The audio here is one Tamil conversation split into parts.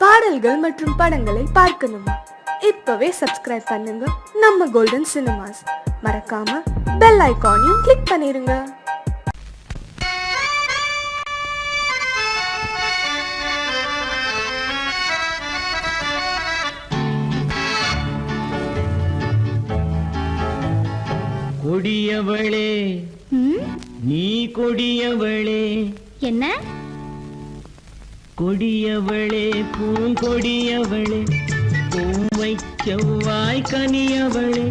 பாடல்கள் மற்றும் படங்களை பார்க்கணுமா? இப்பவே சப்ஸ்கிரைப் பண்ணுங்க நம்ம கோல்டன் சினிமாஸ். மறக்காம பெல் ஐகானையும் கிளிக் பண்ணிருங்க. கொடியவளே நீ கொடியவளே. என்ன கொடியவளே பூங்கொடியவளே, பூவை செவ்வாய் கனியவளே,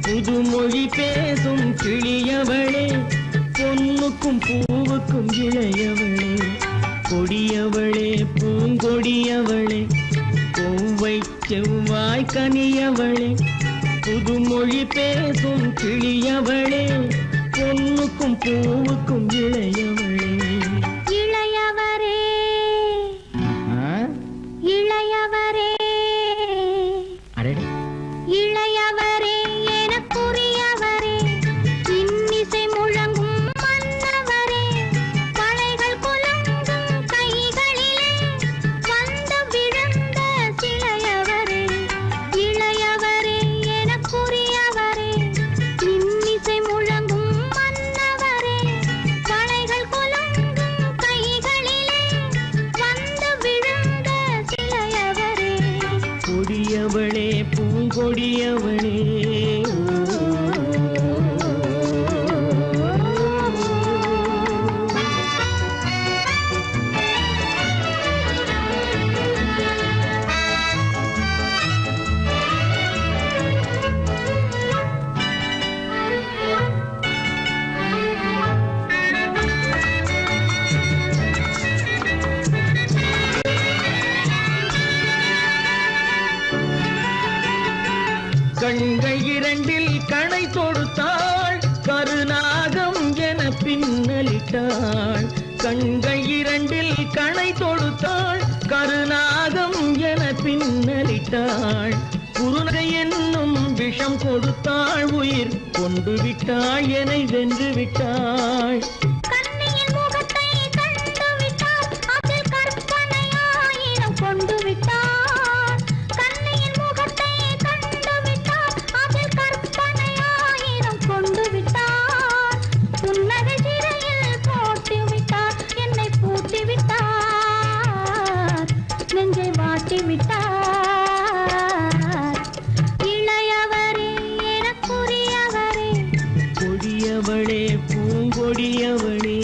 புதுமொழி பேசும் கிளியவளே, பொன்னுக்கும் பூவுக்கும் இளையவளே. கொடியவளே பூங்கொடியவளே, பூவை செவ்வாய் கனியவளே, புதுமொழி பேசும் கிளியவளே, பொன்னுக்கும் பூவுக்கும் இளையவளே. இளையவரே இளையவரே இளையவரே எனக்குரியவரே, இன்னிசை முழங்கும் மன்னவரே, கலைகள் குலுங்கும் கைகளிலே வந்து விழுந்த சிலையவரே. இளையவரே எனக்குரியவரே, இன்னிசை முழங்கும் மன்னவரே, கலைகள் குலுங்கும் கைகளிலே வந்து விழுந்த சிலையவரே. கொடியவளே பூங்கொடியவளே. கண்கள் இரண்டில் கணை தொடுத்தாள், கருநாகம் என பின்னலிட்டாள். கண்கள் இரண்டில் கணை தொடுத்தாள், கருநாகம் என பின்னலிட்டாள். குருநகை என்னும் விஷம் கொடுத்தாள், உயிர் கொண்டு விட்டாள், என்னை வென்று விட்டாள். கண்ணியின் முகத்தை கண்டு விட்டார், அதில் கற்பனையாயிரம் கொண்டு விட்டார். கண்ணியின் முகத்தை கண்டு விட்டார், அதில் கற்பனையாயிரம் கொண்டு விட்டார். புன்னகை சிறையில் போட்டு விட்டார், என்னை பூட்டி விட்டார், நெஞ்சை வாட்டி விட்டார். இளையவரே எனக்குரியவரே, கொடியவளே பூங்கொடியவளே.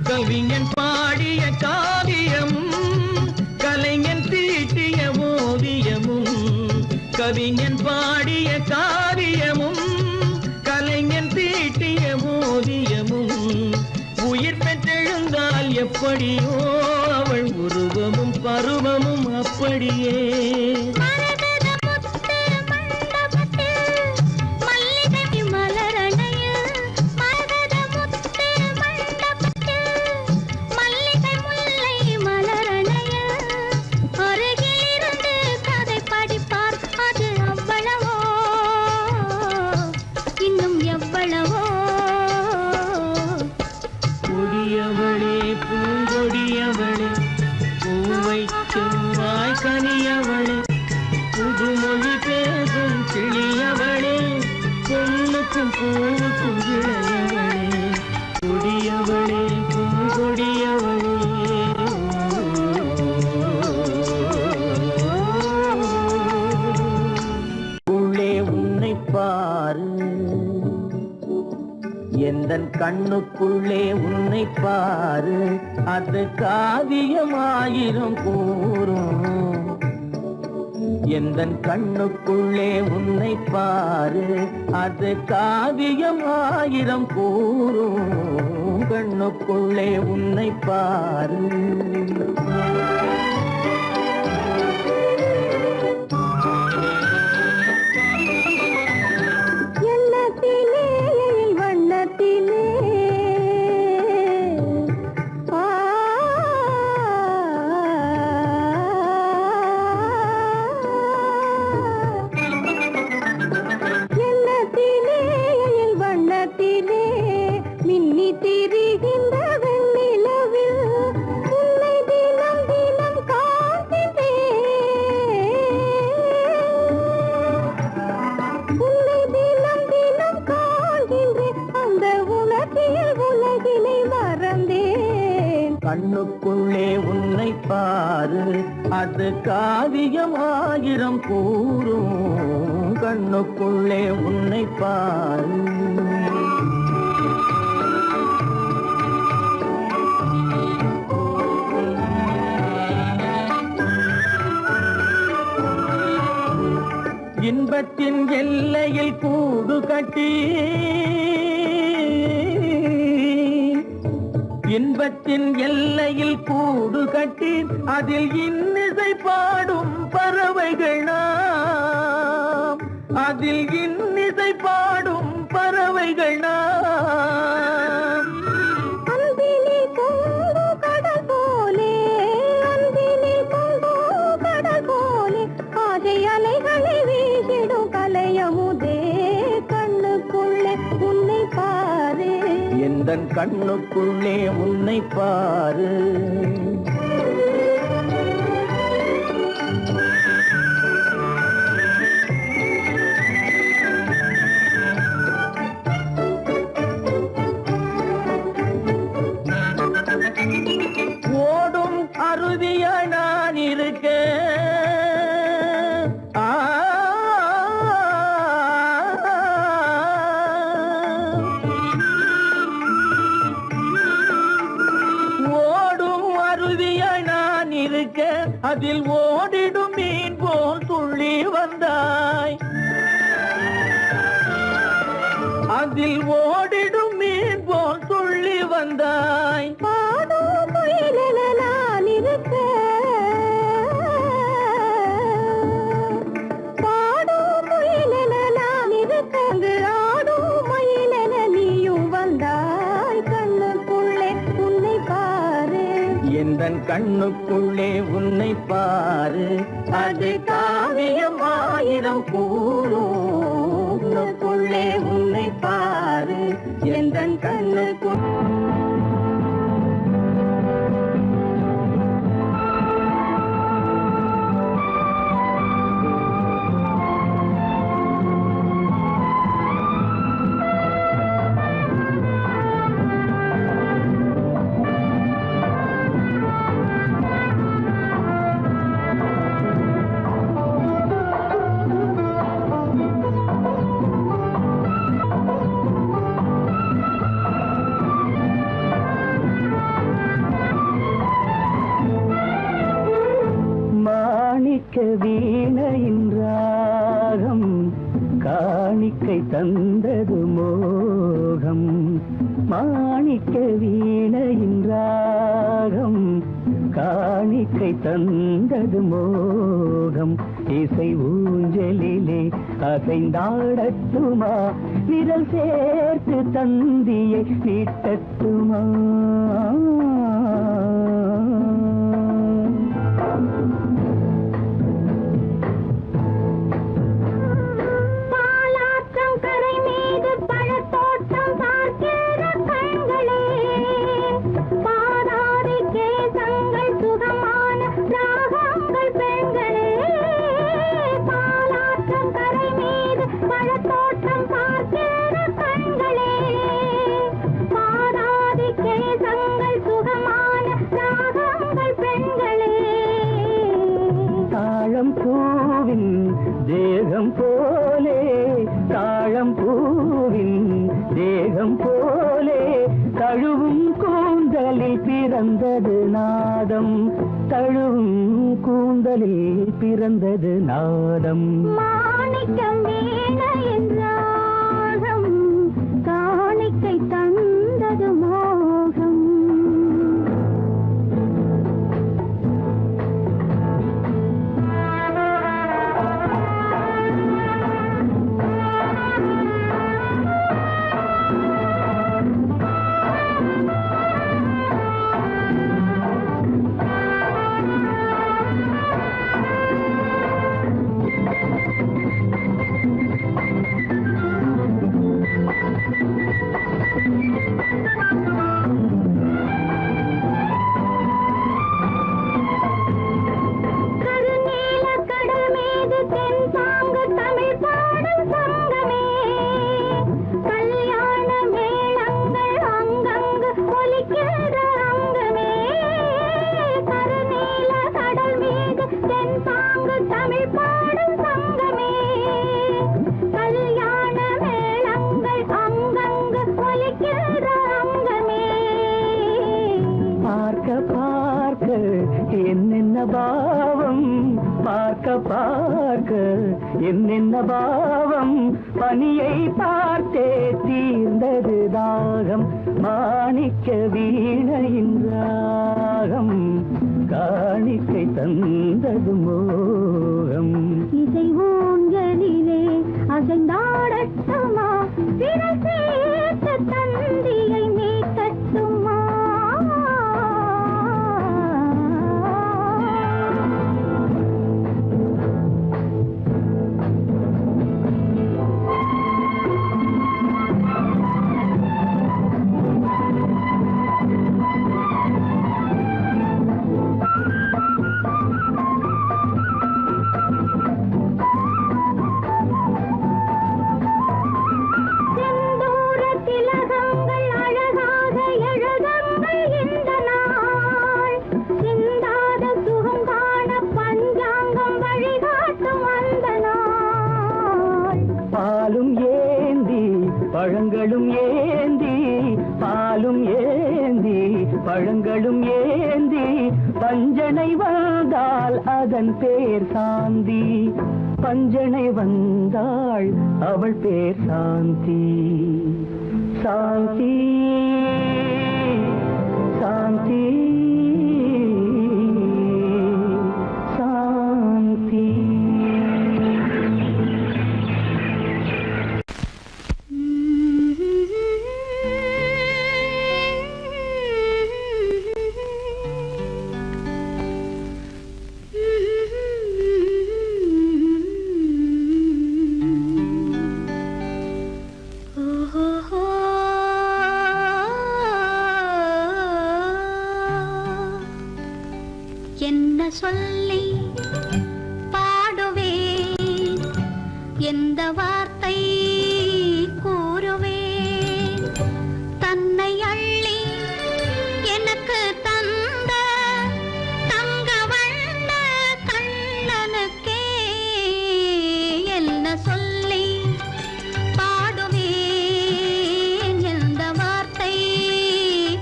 கவிஞன் பாடிய காவியமும், கலைஞன் தீட்டிய ஓவியமும். கவிஞன் பாடிய காவியமும், கலைஞன் தீட்டிய ஓவியமும். உயிர் பெற்றெழுந்தால் எப்படியோ அவள் உருவமும் பருவமும் அப்படியே. மரகத முத்து மண்டபத்தில் மல்லிகை மலரணையில், மரகத முத்து மண்டபத்தில் மல்லிகை முல்லை மலரணையில், அருகிலிருந்து கதை படிப்பார், அது அவ்வளவோ இன்னும் எவ்வளவோ. கொடியவளே பூங்கொடியவளே, பூவை செவ்வாய் கனியவளே, புதுமொழி பேசும் கிளியவளே, பொன்னுக்கும் பூவுக்கும் இளையவளே. கொடியவளே பூங்கொடியவளே. உள்ளே உன்னை பாரு, எந்தன் கண்ணுக்குள்ளே உன்னை பாரு, அது காவியமாயிரம் கூறும். எந்தன் கண்ணுக்குள்ளே உன்னை பாரு, அது காவியமாயிரம் கூறும். கண்ணுக்குள்ளே உன்னை பாரு. அது காவியம் ஆயிரம் கூறும் கண்ணுக்குள்ளே உன்னை பாரு. இன்பத்தின் எல்லையில் கூடு கட்டி இன்பத்தின் எல்லையில் கூடு கட்டி அதில் இன்னிசை பாடும் பறவைகள் நாம், அதில் இன்னிசை பாடும் பறவைகள் நாம். அன்பிலே பொங்கு கடல் போலே, அன்பிலே பொங்கு கடல் போலே, ஆசை அலைகளை வீசிடும் கலையமுதே, கண்ணுக்குள்ளே உன்னை பாரு, எந்தன் கண்ணுக்குள்ளே உன்னை பாரு. ஓடும் அருவிய நான் இருக்க, ஓடும் அருவிய நான் இருக்க, அதில் ஓடிடும் மீன் போல் துள்ளி வந்தாய், அதில் ஓடிடும் மீன் போல் துள்ளி வந்தாய். பாடும் குயிலென நான் இருக்க, பாடும் குயிலென நான் இருக்க, அங்கு ஆடும் மயிலென நீயும் வந்தாய், கண்ணுக்குள்ளே உன்னை பாரு, எந்தன் கண்ணுக்குள்ளே உன்னை பாரு. அது காவியம் ஆயிரம் கூறும் கண்ணுக்குள்ளே உன்னை பாரு, எந்தன் கண்ணுக்குள். மாணிக்க வீணையின் ராகம் காணிக்கை தந்தது மோகம், மாணிக்க வீணையின் ராகம் காணிக்கை தந்தது மோகம். இசை ஊஞ்சலிலே அசைந்தாடட்டுமா, விரல் சேர்த்து தந்தியை நீட்டட்டுமா. பாலாற்றம் கரை மீது பழத்தோட்டம் பார்க்கிற கண்களே, பாதாதி கேசங்கள் சுகமான ராகங்கள் பெண்களே, பாலாற்றம் கரை மீது பழத்தோட்டம் பார்க்கிற கண்களே, பாதாதி கேசங்கள் சுகமான ராகங்கள் பெண்களே. தாழம் பூவின் தேகம் போலே, தாழம் பூவின் தேகம் போலே, தழுவும் கூந்தலில் பிறந்தது நாதம், தழுவும் கூந்தலில் பிறந்தது நாதம். மாணிக்கம் வீணையின் ராகம் காணிக்கை தந்தது மோகம். தமிழ் பாடும் சங்கமே கல்யாண மேளங்கள் அங்கங்கு ஒலிக்கின்ற அங்கமே பார்க்க பார்க்க என்னென்ன பாவம் பார்க்க பார்க்க என்னென்ன பாவம் பனியை பார்த்தே தீர்ந்தது தாகம் மாணிக்க வீணையின் ராகம் காணிக்கை தந்தது மோகம் இசை ஊஞ்சலிலே அசைந்தாடட்டுமா திரை சேர்த்த தந்தியை மீட்டட்டுமா செந்தூர திலகங்கள் அழகாக எழுதங்கள் இந்த நாள் சிந்தாத சுகம் காண பஞ்சாங்கம் வழிகாட்டும் அந்த நாள் பாலும் ஏந்தி பழங்களும் ஏந்தி பாலும் ஏந்தி பழங்களும் ஏந்தி பஞ்சனை வந்தால் அதன் பேர் சாந்தி பஞ்சனை வந்தாள் அவள் பேர் சாந்தி சாந்தி சாந்தி சாந்தி என்ன சொல்லி பாடுவேன் எந்த வார்த்தை கூறுவேன் தன்னை அள்ளி எனக்கு தந்த தங்க வண்ண கண்ணனுக்கே என்ன சொல்லி பாடுவேன் எந்த வார்த்தை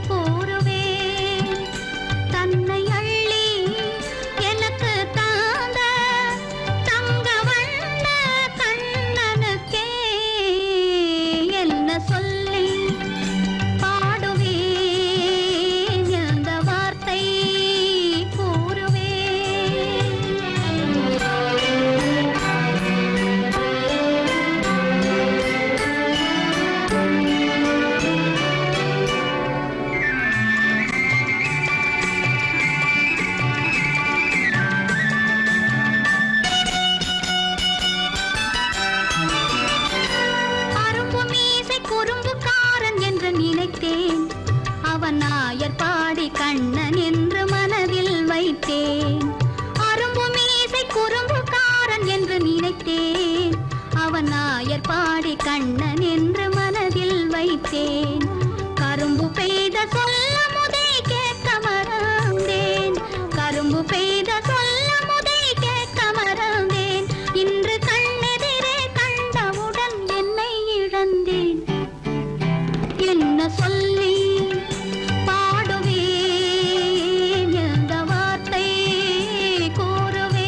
கூறுவேன் தன்னை அள்ளி எனக்கு தந்த தங்க வண்ண கண்ணனுக்கே என்ன சொல்லி பாடுவேன் எந்த வார்த்தை அரும்பு மீசை குறும்புக்காரன் என்று நினைத்தேன் அவன் நாயர் பாடி கண்ணன் என்று மனதில் வைத்தேன் அரும்பு மீசை குறும்புக்காரன் என்று நினைத்தேன் அவன் நாயர் பாடி கண்ணன் என்று மனதில் வைத்தேன் கரும்பு பெய்த சொல்ல முதை கேட்க மறந்தேன் கரும்பு பெய்த சொல்ல முதை கேட்க மறந்தேன் இன்று கண்ணெதிரே கண்டவுடன் என்னை இழந்தேன் என்ன சொல்லி பாடுவேன் எந்த வார்த்தை கூறுவேன்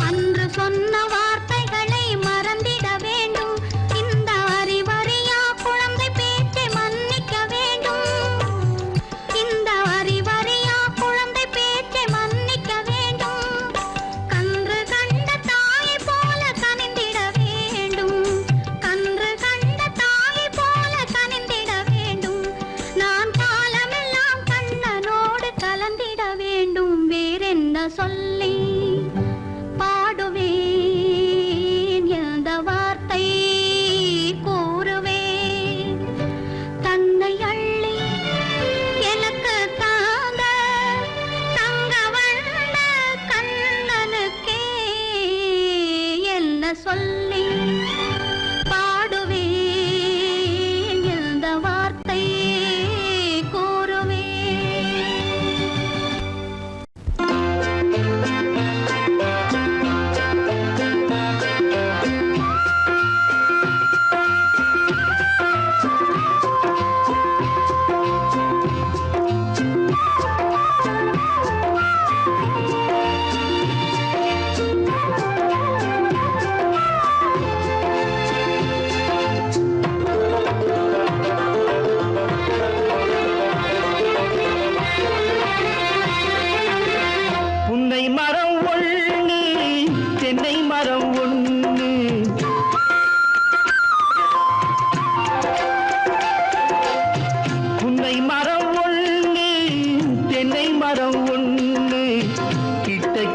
அன்று சொன்ன வார்த்தைகளை மறந்திட வேண்டும் இந்த அறிவறியா குழந்தை பேச்சை மன்னிக்க வேண்டும் இந்த அறிவறியா குழந்தை பேச்சை மன்னிக்க வேண்டும் கன்று கண்ட தாயை போல கனிந்திட வேண்டும் கன்று கண்ட தாயை போல கனிந்திட வேண்டும் நான் காலமெல்லாம் கண்ணனோடு கலந்திட வேண்டும் வேறென்ன சொல்லி பாடுவேன் எந்த வார்த்தை கூறுவேன் தன்னை அள்ளி எனக்கு தாந்த தங்க வண்ண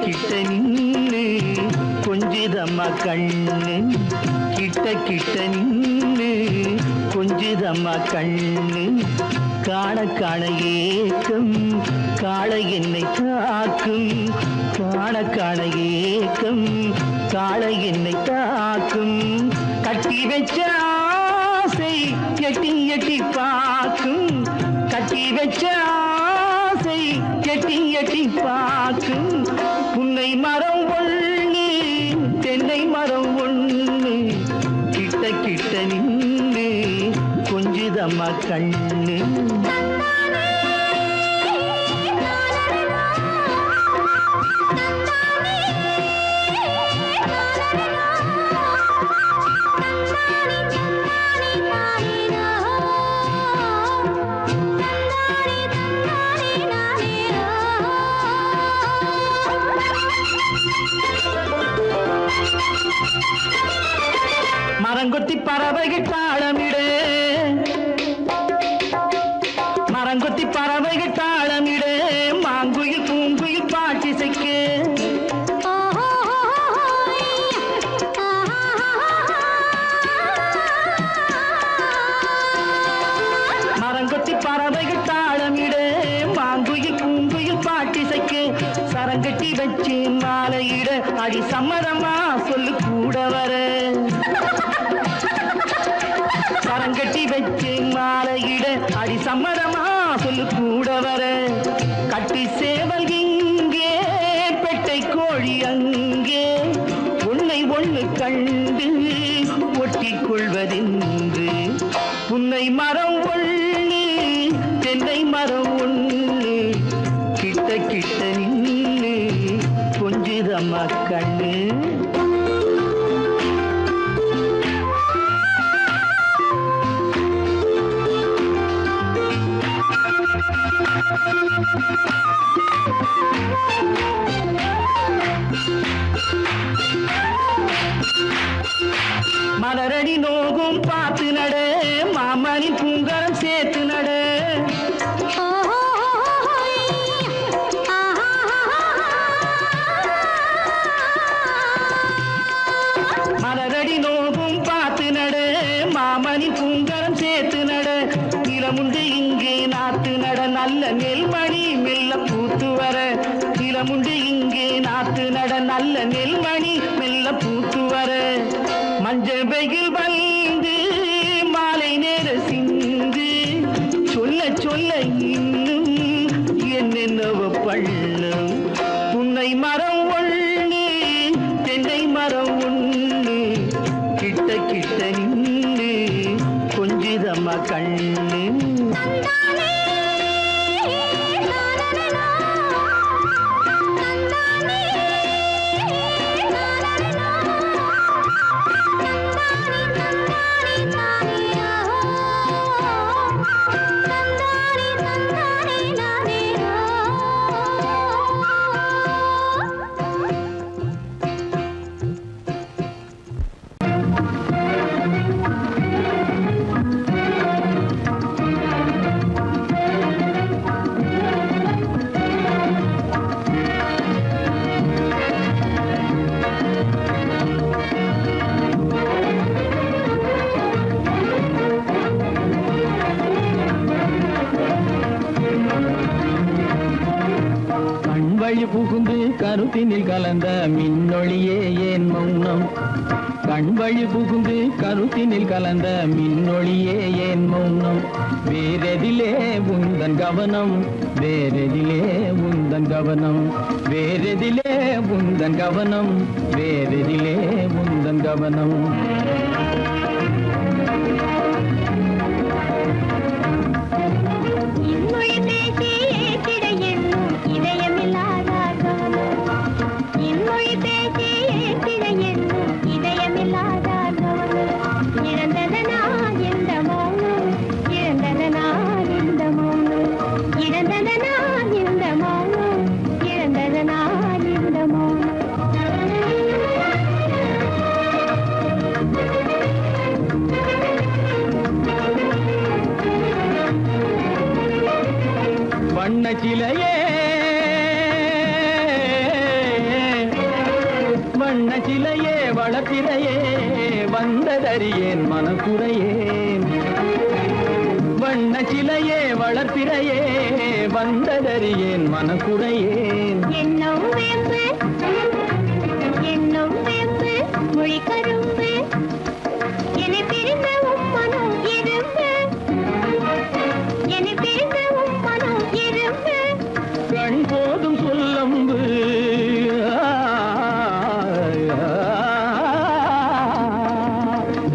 கிட்ட நின்னு கொஞ்சிதம்மா கண்ணு கிட்ட நின்னு கொஞ்சிதம்மா கண்ணு காண காண ஏக்கம் காளை என்னை தாக்கும் காண காண ஏக்கம் காளை என்னை தாக்கும் கட்டி வச்ச ஆசை எட்டி எட்டி பார்க்கும் கட்டி வச்ச ஆசை எட்டி எட்டி பார்க்கும் புன்னை மரம் ஒண்ணு தென்னை மரம் ஒண்ணு கிட்ட நின்று கொஞ்சிதம்மா கண்ணு மரங்கொத்தி பறவைகள் தாளமிடு மரங்கொத்தி பறவைகள் தாளமிடு மாங்குயில் பூங்குயில் பாட்டிசைக்கு மரங்கொத்தி பறவைகள் தாளமிடு மாங்குயில் பூங்குயில் பாட்டிசைக்கு சரங்கட்டி வச்சு மாலையிட அடி சம்மதமா சொல்லு கூட வர சரங்கட்டி வச்சு மாலையிட அடி சம்மதமா சொல்லு கூட வர கட்டி சேவல் இங்கே பெட்டை கோழி அங்கே உன்னை ஒண்ணு கண்டு ஒட்டிக் கொள்வதென்று புன்னை மரம் ஒண்ணு தென்னை மரம் ஒண்ணு கிட்ட நின்று கொஞ்சிதம்மா கண்ணு மலரடி நோகும் பார்த்து நட மாமணி பூங்கரம் சேர்த்து நட மலரடி நோகும் பார்த்து நட மாமணி பூங்கரம் சேர்த்து நட நிலமுண்டு இங்கே நாத்து நட நல்ல நெல்மணி மெல்ல பூத்து வர நிலமுண்டு இங்கே நாத்து நட நல்ல நெல்மணி மெல்ல பூத்து வர மஞ்சள் வெயில் வந்து மாலை நேர சிந்து சொல்ல சொல்ல இன்னும் என்னென்னவ பண்ணும் புன்னை மரம் ஒண்ணு தென்னை மரம் ஒண்ணு கிட்ட நின்று கொஞ்சிதம்மா கண்ணு புகுந்து கருத்தினில் கலந்த மின்னொளியே ஏன் மௌனம் கண்வழி புகுந்து கருத்தினில் கலந்த மின்னொளியே ஏன் மௌனம் வேறெதிலே உந்தன் கவனம் வேறெதிலே உந்தன் கவனம் வேறெதிலே உந்தன் கவனம் வேறெதிலே உந்தன் கவனம் வண்ண சிலையே வண்ண சிலையே வளர்த்திரையே வந்ததறியேன் மனக்குறையேன். வண்ண சிலையே வளர்த்திரையே வந்ததறியேன் மனக்குறையேன். என்னும் வேம்பு என்னும் வேம்பு மொழி கரும்பு என்னை பிரிந்த உம்மனும் எறும்பு என்னை பிரிந்த உம்மனும் எறும்பு கண் போதும் சொல்லம்பு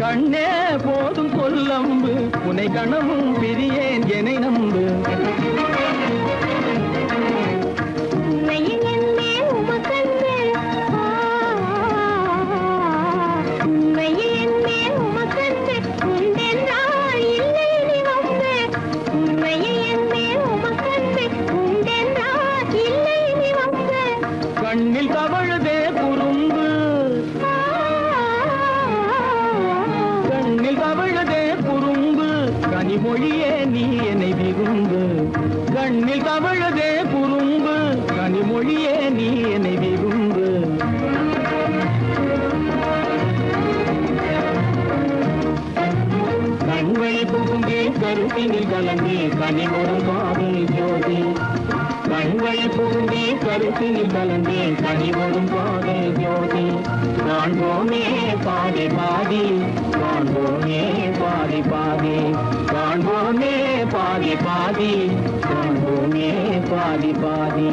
கண்ணே போதும் சொல்லம்பு உனை கணமும் பிரியேன் என்னை நம்பு. உண்மையில் என்னே உமக்கன்று உண்மையில் என்னே உமக்கன்று உண்டென்றால் இல்லை நீ வம்பு. உண்மையில் என்னே உமக்கன்று உண்டென்றால் இல்லை நீ வம்பு. கண்ணில் தவழுதே குறும்பு கண்ணில் தவழுதே குறும்பு கனிமொழியே நீ என்னை விரும்பு. கண்ணில் தவழுதே குறும்பு கனிமொழியே நீ என்னை விரும்பு. கண்வழி புகுந்தே கருத்தினில் கலந்தே கனிமொரும் காதல் ஜோதி. கண்வழி புகுந்தே கருத்தினில் கலந்தே கனிமொரும் காதல் ஜோதி. காண்போமே பாதி பாதி காண்போமே பாதி பாதி காண்போமே பாதி பாதி காண்போமே பாதி பாதி.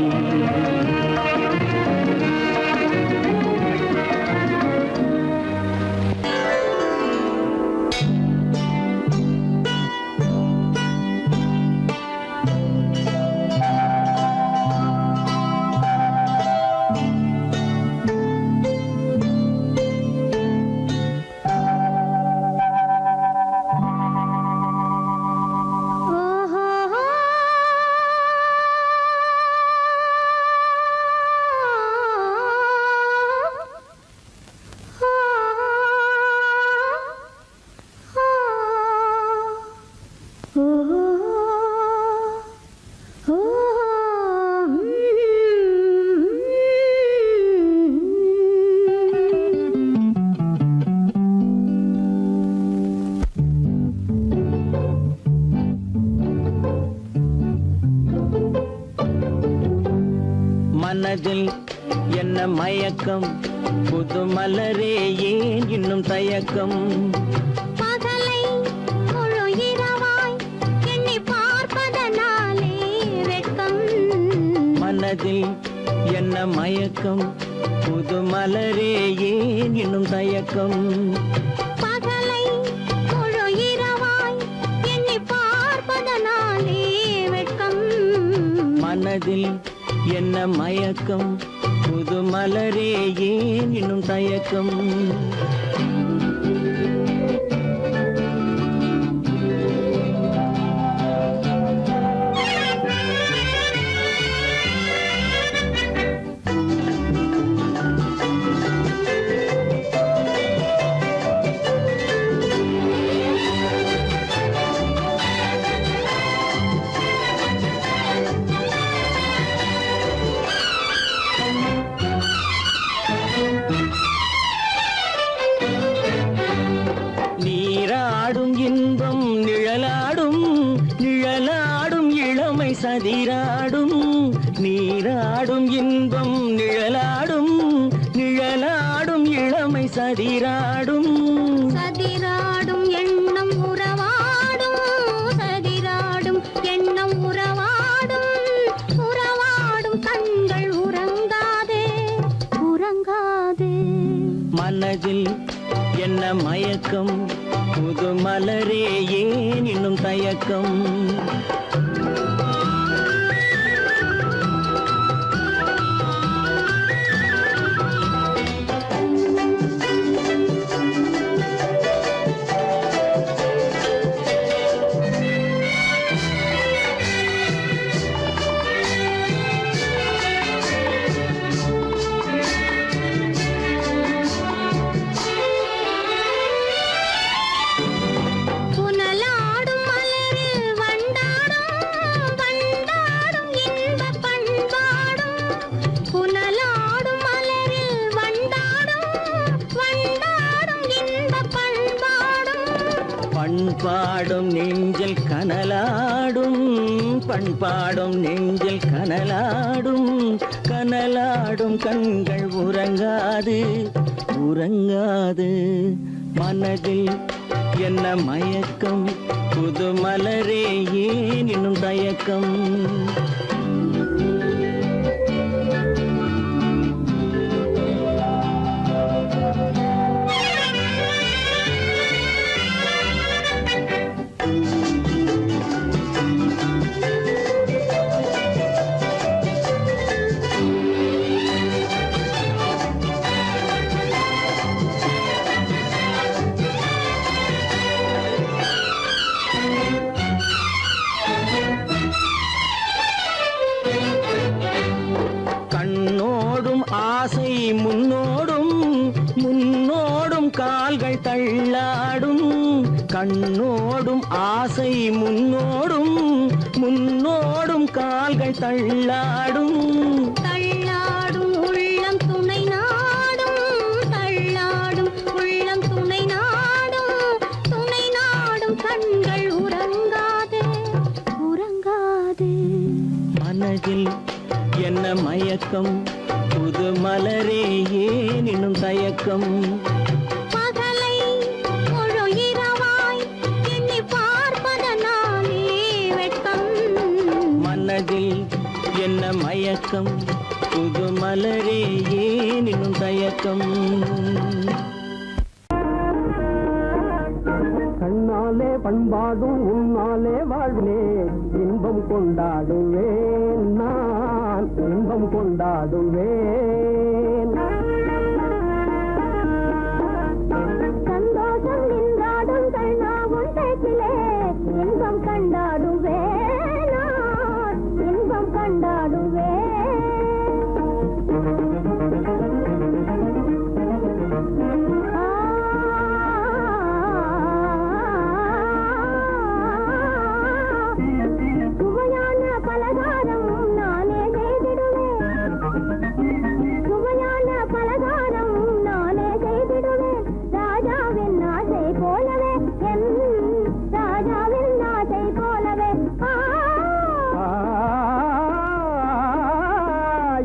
மனதில் என்ன மயக்கம் புது மலரே ஏன் இன்னும் தயக்கம். பகலை முழு இரவாய் எண்ணி பார்ப்பதனாலே வெட்கம். மனதில் என்ன மயக்கம் புது மலரே ஏன் இன்னும் தயக்கம். பகலை முழு இரவாய் எண்ணி பார்ப்பதனாலே வெட்கம். மனதில் என்ன மயக்கம் புது மலரே ஏன் இன்னும் தயக்கம். நீராடும் இன்பம் நிழலாடும் நிழலாடும் இளமை சதிராடும். நீராடும் இன்பம் நிழலாடும் நிழலாடும் இளமை சதிராடும். சதிராடும் எண்ணம் உறவாடும் சதிராடும் எண்ணம் உறவாடும். உறவாடும் கண்கள் உறங்காதே உறங்காதே. மனதில் என்ன மயக்கம் புது மலரே ஏன் இன்னும் தயக்கம். புனலாடும் மலரில் வண்டாடும் பண்பாடும் நெஞ்சில் கனலாடும், பண்பாடும் நெஞ்சில் கனலாடும், கனலாடும் கண்கள் உறங்காது, உறங்காது. மனதில் என்ன மயக்கம், புது மலரே ஏன் இன்னும் தயக்கம்? ஆசை முன்னோடும், முன்னோடும் கால்கள் தள்ளாடும், கண்ணோடும் ஆசை முன்னோடும், முன்னோடும் கால்கள் தள்ளாடும். தள்ளாடும் உள்ளம் துணை நாடும், தள்ளாடும் உள்ளம் துணை நாடும், துணை நாடும் கண்கள் உறங்காது, உறங்காது. மனதில் என்ன மயக்கம், புது மலரே ஏன் இன்னும் தயக்கம்? பகலை முழு இரவாய் எண்ணி பார்ப்பதனாலே வெட்கம். மனதில் என்ன மயக்கம், புது மலரே ஏன் இன்னும் தயக்கம்? கண்ணாலே பண்பாடும் உன்னாலே வாழ்விலே இன்பம் கொண்டாடுவேன், நான் இன்பம் கொண்டாடுவேன். சந்தோஷம் நின்றாடும் கண்ணாவும் பேச்சிலே இன்பம் கண்டாடுவேன், நான் இன்பம் கண்டாடுவேன். சுவையான பலகாரம் நானே செய்திடுவேன், சுவையான பலகாரம் நானே செய்திடுவேன். ராஜாவின் ஆசை போலவே, என் ராஜாவின் ஆசை போலவே.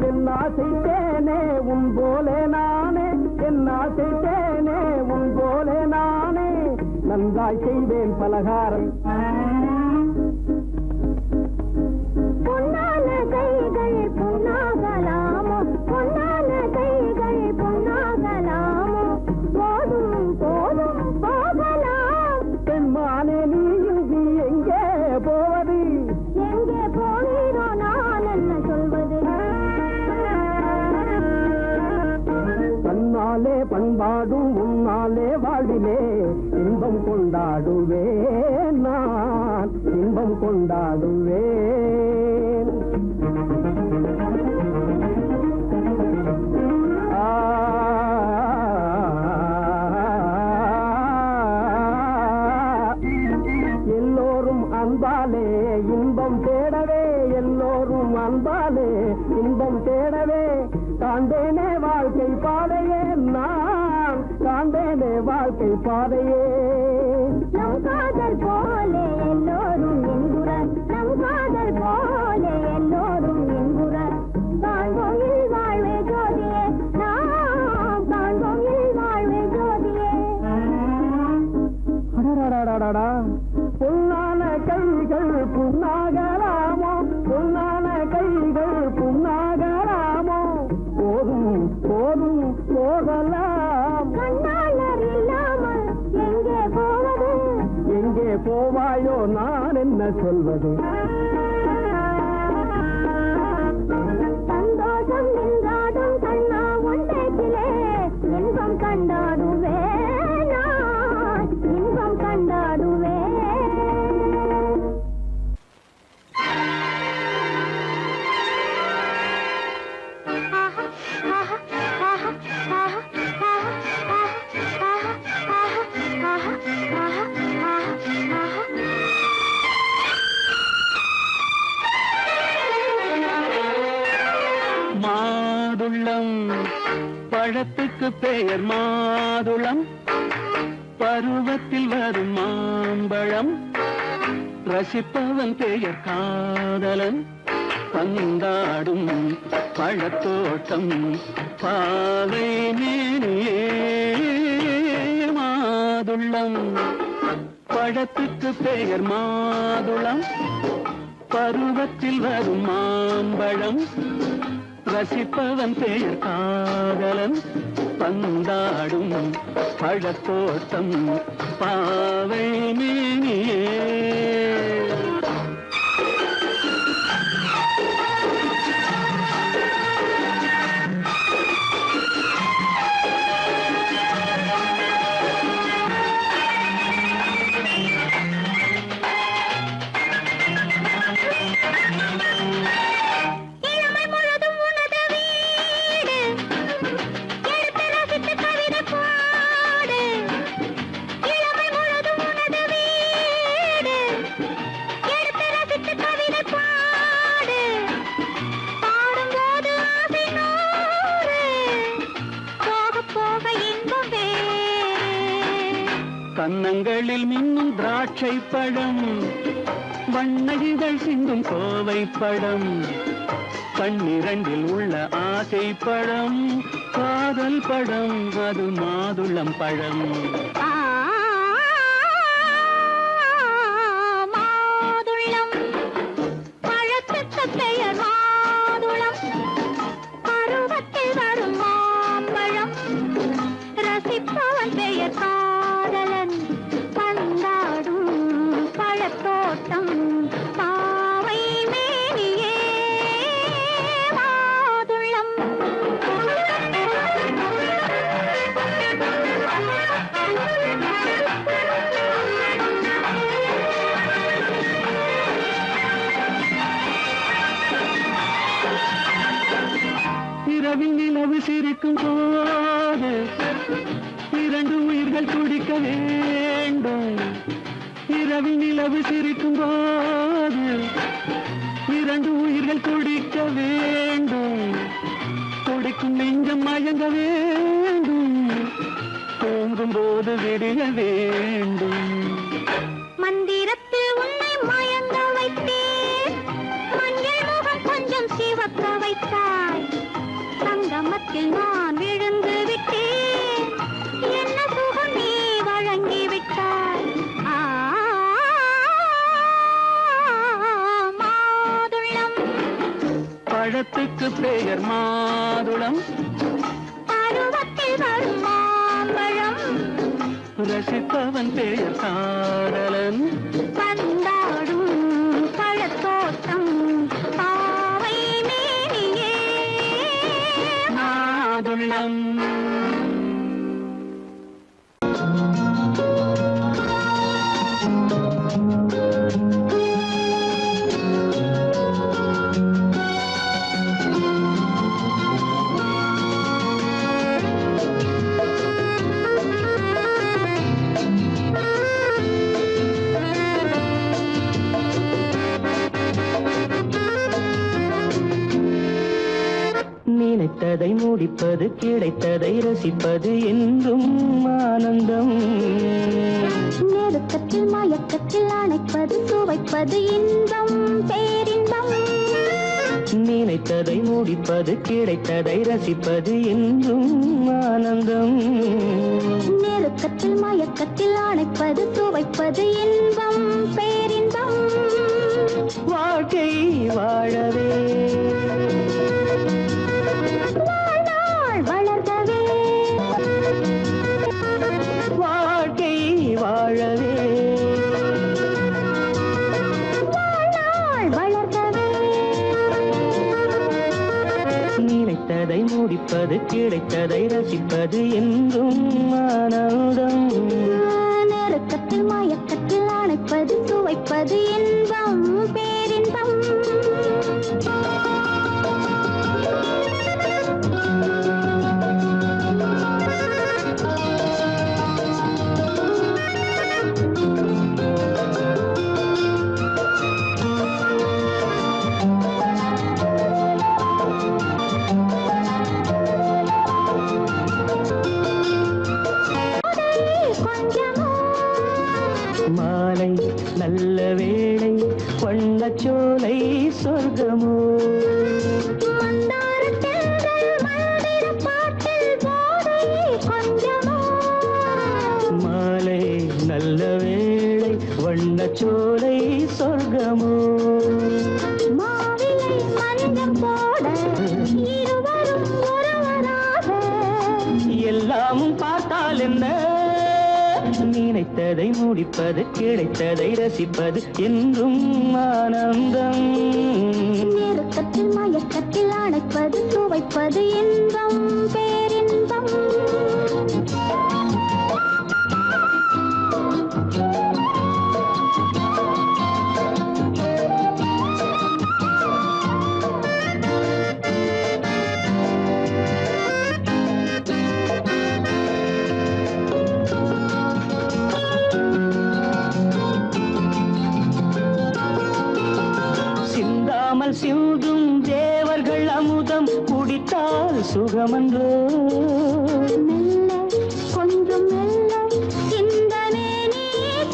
என் ஆசை தேனே உன் போலே நானே, என் ஆசை தேனே உன் போலே நானே, நன்றாய் செய்வேன் பலகாரம். பொன்னான கைகள் பொன்னாகலாமோ, பொன்னான கைகள் பொன்னாகலாமோ, போதும் போதும் போகலாம். பெண்மானே நீ இங்கு எங்கே போவது, எங்கே போகிறோ நான் என்ன சொல்வது? தன்னாலே பண்பாடும் உன்னாலே வாழ்விலே இன்பம் கொண்டாடுவேன், நான் இன்பம் கொண்டாடுவேன். எல்லோரும் அன்பாலே இன்பம் தேடவே, எல்லோரும் அன்பாலே இன்பம் தேடவே, காண்பேனே வாழ்க்கை பாதையே, நான் காண்பேனே வாழ்க்கை பாதையே. நம் காதல் போலே எல்லோரும் என்குற, நம் காதல் போலே எல்லோரும் என்குற, காண்போம் இல் வாழ்வே ஜோதியே, நாம் காண்போம் இல் வாழ்வே ஜோதியே. அடடடடடடா, பொன்னான கைகள் புண்ணாகலாமோ, பொன்னான கைகள் புண்ணாகலாமோ, போதும் போதும் போகலாம். கண்ணாளர் இல்லாமல் எங்கே போவது, எங்கே போவாயோ நான் என்ன சொல்வது? சந்தோஷம் நின்றாடும் கண்ணா உன் பேச்சிலே இன்பம் கண்டாடுவேன், நான் இன்பம் கண்டாடுவேன். மாதுளம் பழத்துக்கு பெயர் மாதுளம், பருவத்தில் வரும் மாம்பழம் ரசிப்பவன் பெயர் காதலன் பந்தாடும் பழத்தோட்டம் பாவை மேனியே மாதுளம் பழத்துக்கு பெயர் மாதுளம் பருவத்தில் வரும் மாம்பழம் ரசிப்பவன் பெயர் காதலன் பந்தாடும் பழத்தோட்டம் பாவை மேனியே கன்னங்களில் மின்னும் திராட்சை பழம் வண்ணகிகள் சிந்தும் கோவை பழம் கண்ணிரண்டில் உள்ள ஆசை பழம் காதல் பழம் அது மாதுளம் பழம் மாதுளம் பழத்துக்கு பெயர் மாதுளம் பருவத்தில் வரும் மாம்பழம் ரசிப்பவன் பெயர் காதலன் பந்தாடும் பழத்தோட்டம் பாவை மேனியே மாதுளம் இரவில் நிலவு சிரிக்கும் போது இரண்டு உயிர்கள் துடிக்க வேண்டும் இரவில் நிலவு சிரிக்கும் போது இரண்டு உயிர்கள் துடிக்க வேண்டும் துடிக்கும் நெஞ்சம் மயங்க வேண்டும் தூங்கும் போது விடிய வேண்டும் மந்திரத்தில் உன்னை மயங்க வைத்தேன் மஞ்சள் முகம் கொஞ்சம் சிவக்க வைத்தாய் சங்கமத்தில் நான் விழுந்து விட்டேன் என்ன சுகம் நீ வழங்கி விட்டாய் மாதுளம் பழத்துக்கு பெயர் மாதுளம் பருவத்தில் வரும் மாம்பழம் ரசிப்பவன் பெயர் காதலன் பந்தாடும் பழத்தோட்டம் பாவை மேனியே மாதுளம் நினைத்ததை முடிப்பது கிடைத்ததை ரசிப்பது என்றும் ஆனந்தம் நெருக்கத்தில் மயக்கத்தில் அணைப்பது சுவைப்பது இன்பம் பேரின்பம் நினைத்ததை முடிப்பது கிடைத்ததை ரசிப்பது என்றும் ஆனந்தம் நெருக்கத்தில் மயக்கத்தில் அணைப்பது சுவைப்பது இன்பம் பேரின்பம் வாழ்க்கை வாழவே வாழ்நாள் வளர்கவே வாழ்க்கை வாழவே வாழ்நாள் வளர்கவே நினைத்ததை முடிப்பது கிடைத்ததை ரசிப்பது என்றும் ஆனந்தம் நெருக்கத்தில் மயக்கத்தில் அணைப்பது சுவைப்பது இன்பம் பேரின்பம் கொஞ்சம் என்றால் என்ன நினைத்ததை முடிப்பது கிடைத்ததை ரசிப்பது என்றும் ஆனந்தம் நெருக்கத்தில் மயக்கத்தில் அணைப்பது சுவைப்பது இன்பம் பேரின்பம் சிந்தும் தேவர்கள் அமுதம் குடித்தால் சுகமன்றோ மெல்ல கொஞ்சம் மெல்ல சிந்தனே நீ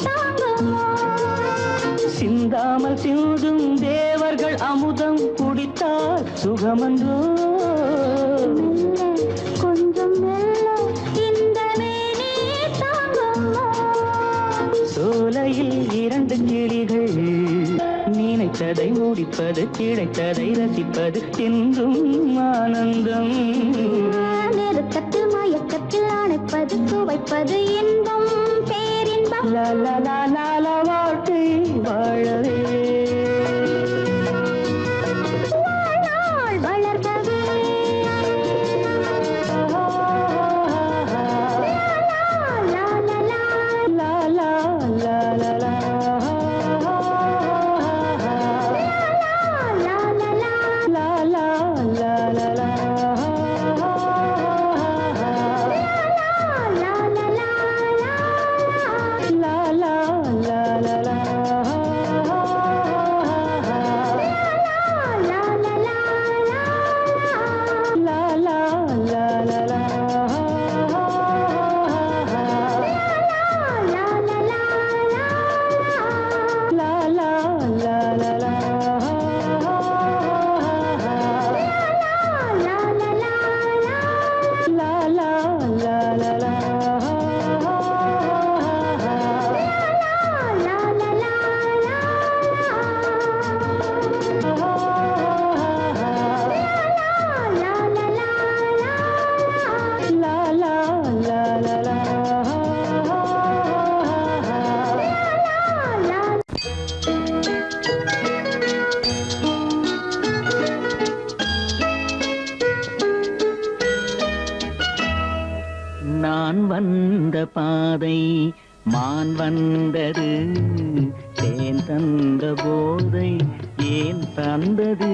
தாங்குமோ சிந்தாமல் சிந்தும் தேவர்கள் அமுதம் குடித்தால் சுகமன்றோ மெல்ல கொஞ்சம் மெல்ல சிந்தனே நீ தாங்குமோ சோலையில் இரண்டு கிளிகள் நினைத்ததை முடிப்பது கிடைத்ததை ரசிப்பது என்றும் ஆனந்தம் நெருக்கத்தில் மயக்கத்தில் அணைப்பது சுவைப்பது இன்பம் பேரின்பம் லால வாழ்க்கை வாழவே வாழ்நாள் வளர்கவே நான் வந்த பாதை மான் வந்தது தேன் தந்த போதை ஏன் தந்தது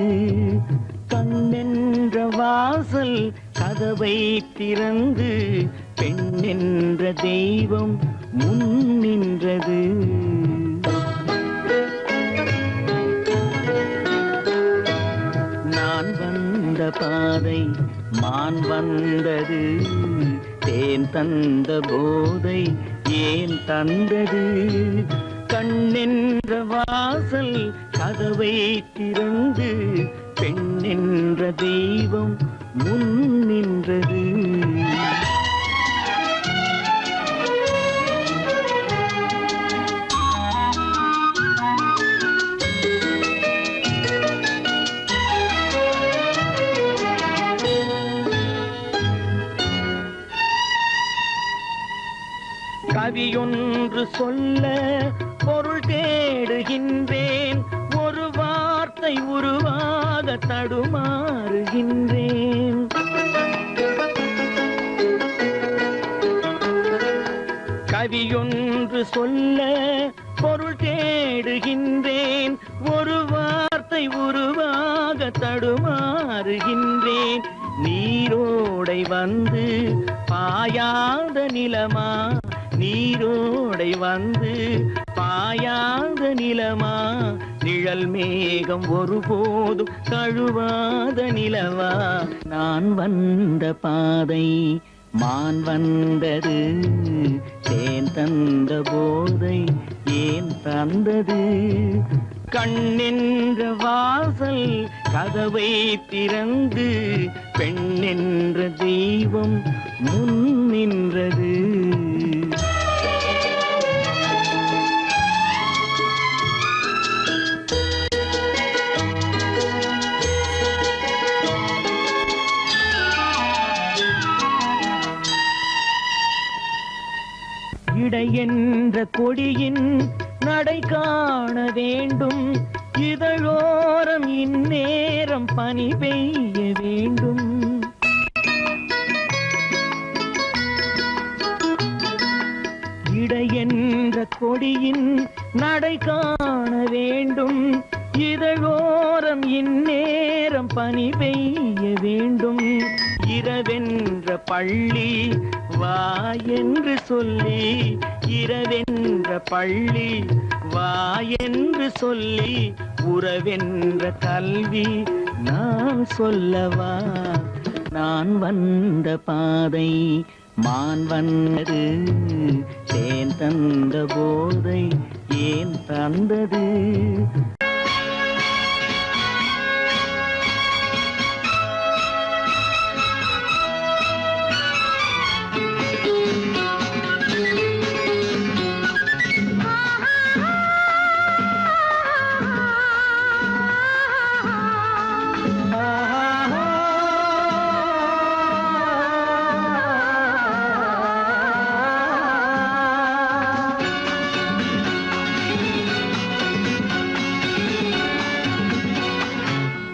கண்ணென்ற வாசல் கதவை திறந்து பெண் என்ற தெய்வம் முன் நின்றது நான் வந்த பாதை மான் வந்தது தேன் தந்த போதை ஏன் தந்தது கண்ணென்ற வாசல் கதவை திறந்து பெண் என்ற தெய்வம் முன் நின்றது கவியொன்று சொல்ல பொருள் தேடுகின்றேன் ஒரு வார்த்தை உருவாக தடுமாறுகின்றேன் கவியொன்று சொல்ல பொருள் தேடுகின்றேன் ஒரு வார்த்தை உருவாக தடுமாறுகின்றேன் நீரோடை வந்து பாயாத நிலமா நீரோடை வந்து பாயாத நிலமா நிழல் மேகம் ஒருபோதும் தழுவாத நிலவா நான் வந்த பாதை மான் வந்தது தேன் தந்த போதை ஏன் தந்தது கண்ணென்ற வாசல் கதவை திறந்து பெண் என்ற தெய்வம் முன் நின்றது இடை என்ற கொடியின் நடை காண வேண்டும், இதழோரம் இந்நேரம் பனி பெய்ய வேண்டும். இடை என்ற கொடியின் நடை காண வேண்டும், இதழோரம் இந்நேரம் பனி பெய்ய வேண்டும். இரவென்ற பள்ளி வா என்று சொல்லி, இரவென்ற பள்ளி வா என்று சொல்லி, உறவென்ற கல்வி நான் சொல்லவா. நான் வந்த பாதை மான் வந்தது, தேன் தந்த போதை ஏன் தந்தது.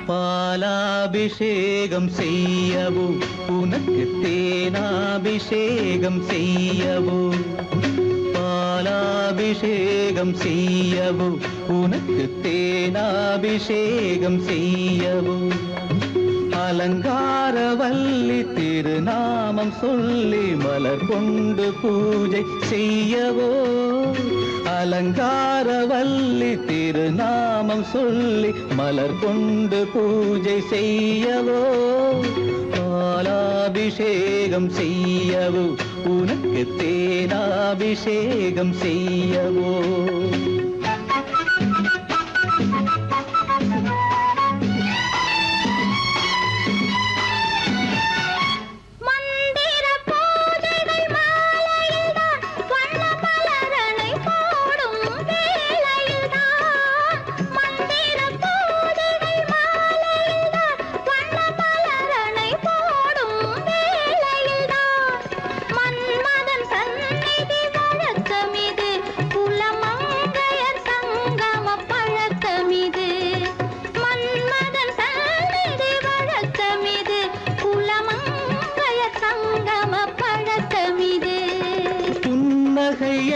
பாலாபிஷேகம் செய்யவோ உனக்கு தேனாபிஷேகம் செய்யவோ, பாலாபிஷேகம் செய்யவோ உனக்கு தேனாபிஷேகம் செய்யவோ. அலங்காரவல்லி திருநாமம் சொல்லி மலர் கொண்டு பூஜை செய்யவோ, அலங்காரவல்லி திருநாமம் சொல்லி மலர் கொண்டு பூஜை செய்யவோ. பாலாபிஷேகம் செய்யவோ உனக்கு தேனாபிஷேகம் செய்யவோ.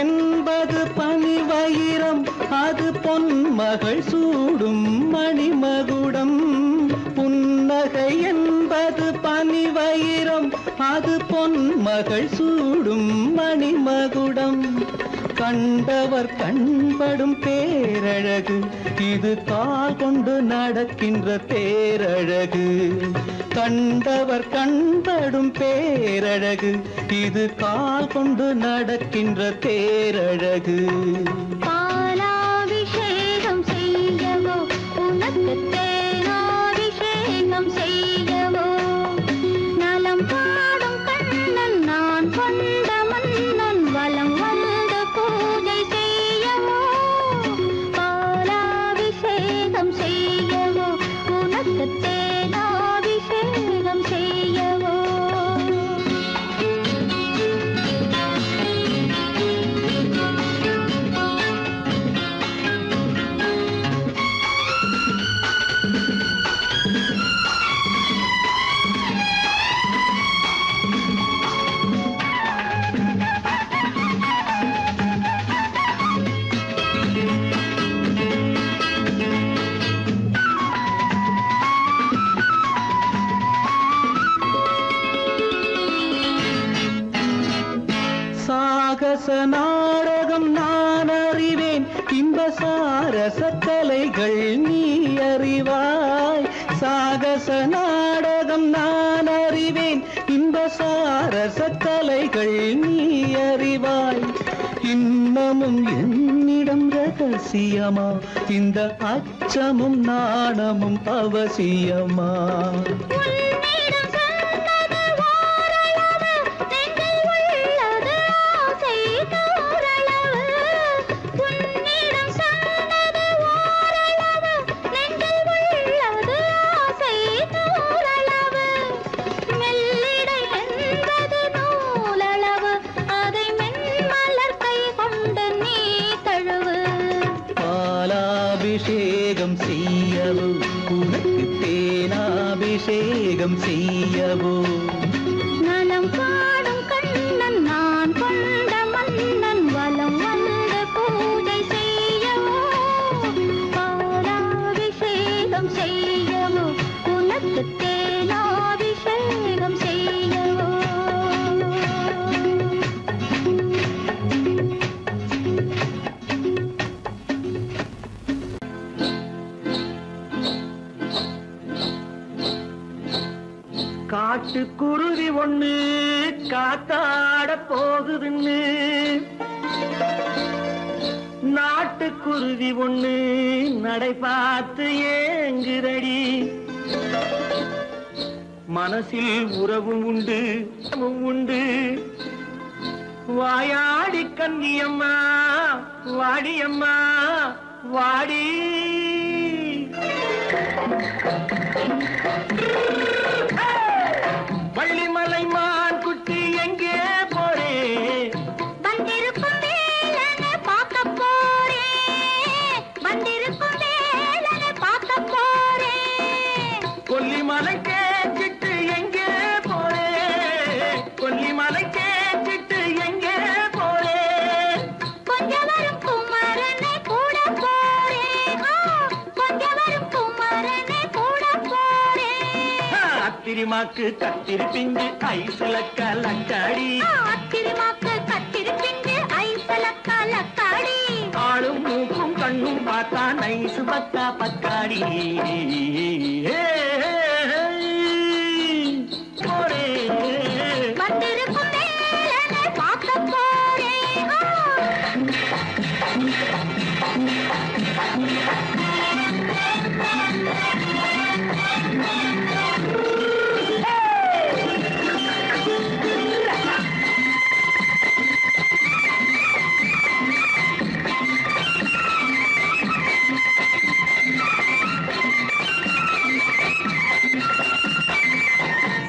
என்பது பனிவயிரம், அது பொன்மகள் சூடும் மணிமகுடம். புன்னகை என்பது பனிவயிரம், அது பொன்மகள் சூடும் மணிமகுடம். கண்டவர் கண்படும் பேரழகு, இது கால் கொண்டு நடக்கின்ற தேரழகு. கண்டவர் கண்படும் பேரழகு, இது கால் கொண்டு நடக்கின்ற தேரழகு. பாலாபிஷேகம் செய்யவோ உனக்கு தேனாபிஷேகம் செய்யவோ. நலம் பாடும் கண்ணன் நான் கொண்ட மன்னன் வலம் வந்து பூஜை செய்யவோ. பாலாபிஷேகம் செய்யவோ உனக்கு தேனாபிஷேகம் செய்யவோ. சாகச நாடகம் நான் அறிவேன், இன்ப சாரச கலைகள் நீ அறிவாய். சாகச நாடகம் நான் அறிவேன், இன்ப சாரச கலைகள் நீ அறிவாய். இன்னமும் என்னிடம் ரகசியமா, இந்த அச்சமும் நாணமும் அவசியமா. மெல்லிடை என்பது நூலளவு, அதை மென்மலர் காட்டுக்குருவி ஒண்ணு காத்தாட போகுதுன்னு நாட்டுக்குருவி ஒண்ணு நடை பார்த்து ஏங்குதடி மனசில் உறவும் உண்டு உண்டு வாயாடி கன்னியம்மா வாடியம்மா வாடி வள்ளிமலை மான் குட்டி எங்கே போறே வந்திருக்கும் வேலனை பார்க்க போறேன் வந்திருக்கும் வேலனை பார்க்க போறேன் கொல்லிமலை கேட்டுட்டு எங்கே போறே கொல்லிமலை கேட்டுட்டு எங்கே போறே கொஞ்சம் வரும் குமரனை கூட போறேன் கொஞ்சம் வரும் குமரனை கூட போறேன் அத்திரிமாக்கு கத்திரி பிஞ்சு ஐசுல கலக்காடி அத்திரிமாக்கு கத்திரி பிஞ்சு ஐசல கலக்காடி ஆளும் மூக்கும் கண்ணும் பார்த்தா நைசு பக்கா பக்காடி போறே வந்திருக்கும் வேலனை பார்க்க போறேன்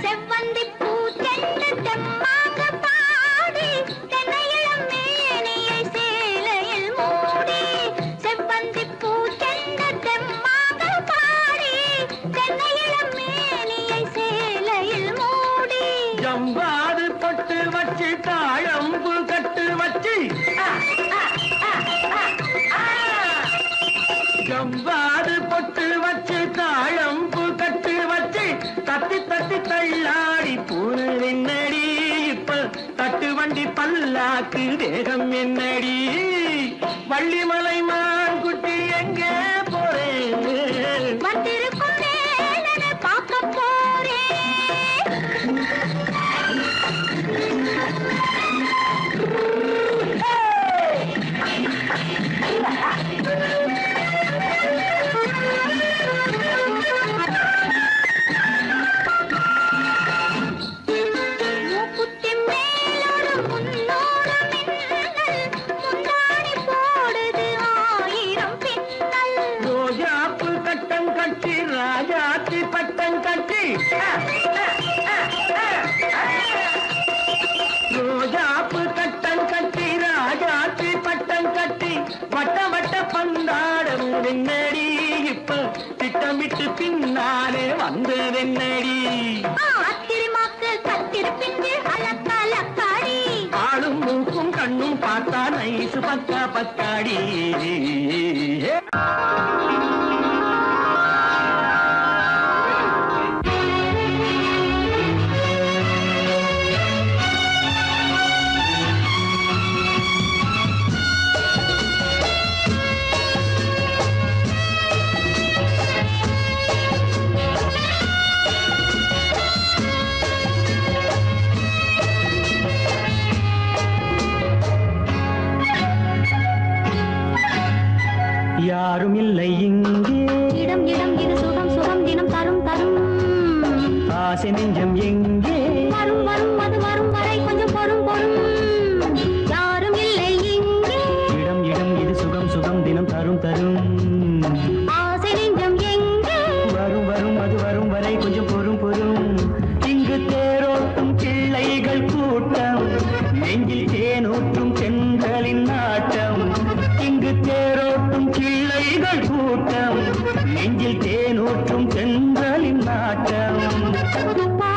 செவ்வந்தி பூ தென்று தெம்மாக பாடி தென்னையிளம் மேனியை சேலையில் மூடி செவ்வந்தி பூ தென்று தெம்மாக பாடி தென்னையிளம் மேனியை சேலையில் மூடி ஜம்பாது பொட்டு வச்சு தாழம்பு கட்டு வச்சு ஜம்பாது பொட்டு வச்சு தாழம்பு கட்டு வச்சு தட்டி தட்டி தள்ளாடி பூரு என்னடி இப்ப தட்டு வண்டி பல்லாக்கு தேகம் என்னடி வள்ளிமலை மான் குட்டி எங்கே போறேன் வந்திருக்கும் வேலனை பார்க்க போறேன் மூக்குத்தி மேலோடு முன்னோடு மின்னல் முந்தாணி போடுது ஆயிரம் பின்னல் ரோஜாப்பு கட்டம் கட்டி ராஜாத்தி பட்டம் கட்டி ரோஜாப்பு கட்டம் கட்டி ராஜாத்தி பட்டம் கட்டி வட்ட வட்ட பந்தாடம் வெண்ணடி இப்ப திட்டமிட்டு பின்னாலே வந்ததென்னடி அத்திரிமாக்கு கத்திரி பிஞ்சு அலக்கலக்காடி ஆளும் மூக்கும் கண்ணும் பார்த்தா நைசு பக்கா பக்காடி யாரும் இல்லை இங்கே இடம் இடம் இது சுகம் சுகம் தினம் தரும் தரும் ஆசை நெஞ்சம் எங்கே வரும் வரும் அது வரும் வரை கொஞ்சம் பொறும் பொறும் யாரும் இல்லை இங்கே இடம் இடம் இது சுகம் சுகம் தினம் தரும் தரும் ஆசை நெஞ்சம் எங்கே வரும் வரும் அது வரும் வரை கொஞ்சம் பொறும் பொறும் இங்கு தேரோட்டும் பிள்ளைகள் கூட்டம் நெஞ்சில் தேனூற்றும் சென்றலின் நாட்டம் இங்கு தேரோட்டும் பிள்ளைகள் கூட்டம் நெஞ்சில் தேனூற்றும் சென்றலின் நாட்டம் புதுப்பா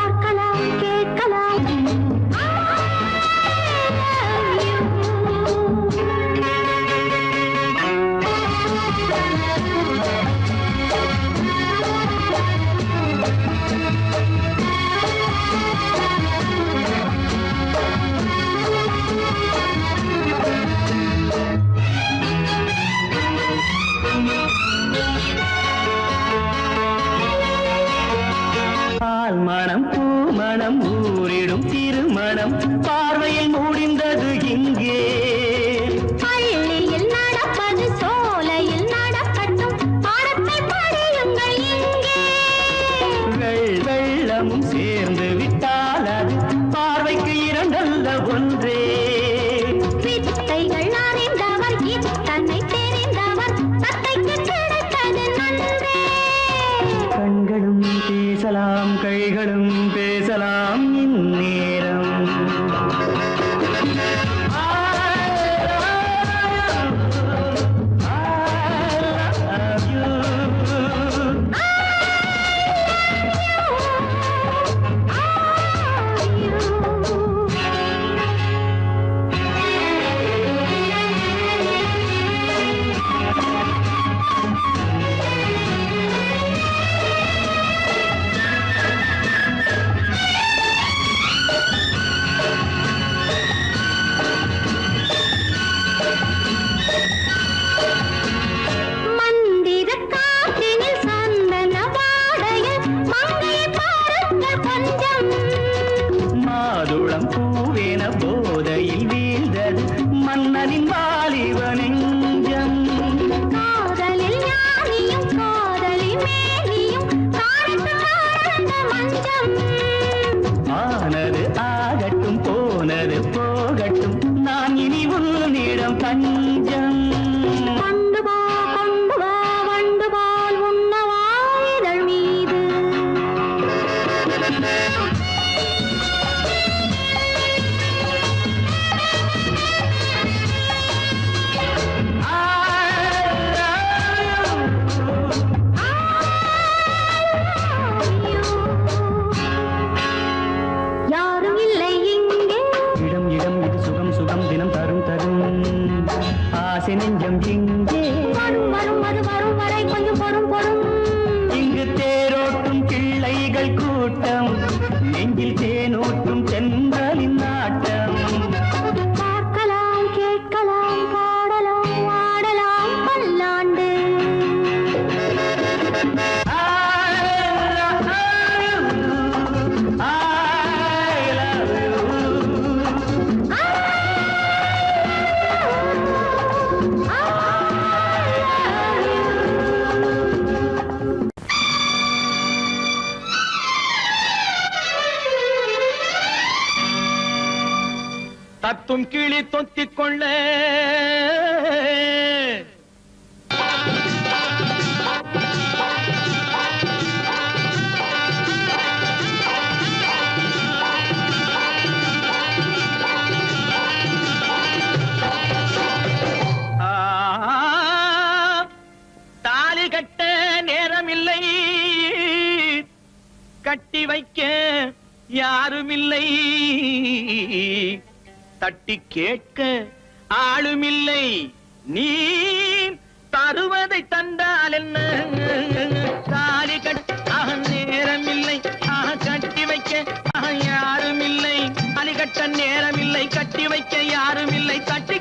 பார்வையில் முடிந்தது இங்கே. பள்ளியில் நடப்பது சோலையில் நடக்கட்டும், பாடத்தை படியுங்கள் இங்கே. வெள்ளமும் சேர்ந்து விட்டால் அது பார்வைக்கு இரண்டல்ல ஒன்றே. வித்தைகள் அறிந்தவர் இத்தனை தெரிந்தவர், தத்தைக்கு கிடைத்தது நன்றே. கண்களும் பேசலாம் கைகளும் பேசலாம் இந்நேரம். மந்திர காற்றினில் சந்தன வாடையில் மங்கையை பாருங்கள் கொஞ்சம். மாதுளம் பூவேன போதையில் வீழ்ந்தது மன்னனின் வாலிப நெஞ்சம். காதலில் ஞானியும் காதலி மேனியும் காணட்டும் ஆனந்த மஞ்சம். ஆனது ஆகட்டும் போனது போகட்டும், நான் இனி உன்னிடம் பஞ்சம். கொண்டு வா வண்டு போல் உண்ணவா இதழ் மீது. யாரும் இல்லை இங்கே. இடம் இடம் இது சுகம் சுகம் தினம் தரும் தரும் ஆசை நெஞ்சம் இங்கே. வரும் வரும் அது வரும் வரை கொஞ்சம் பொறும் பொறும். இங்கு தேரோட்டும் பிள்ளைகள் கூட்டம், நெஞ்சில் தேனோட்டும் தென்றலின் நாட்டம். பார்க்கலாம் கேட்கலாம் பாடலாம் ஆடலாம் பல்லாண்டு. தத்தும் கிளி தொத்திக் கொள்ள தாலி கட்ட நேரமில்லை, கட்டி வைக்க யாருமில்லை, தட்டி கேட்க ஆளுமில்லை. நீ தருவதை தந்தால் என்ன? தாலி கட்ட நேரமில்லை, கட்டி வைக்க யாருமில்லை. தாலி கட்ட நேரமில்லை, கட்டி வைக்க யாருமில்லை, தட்டி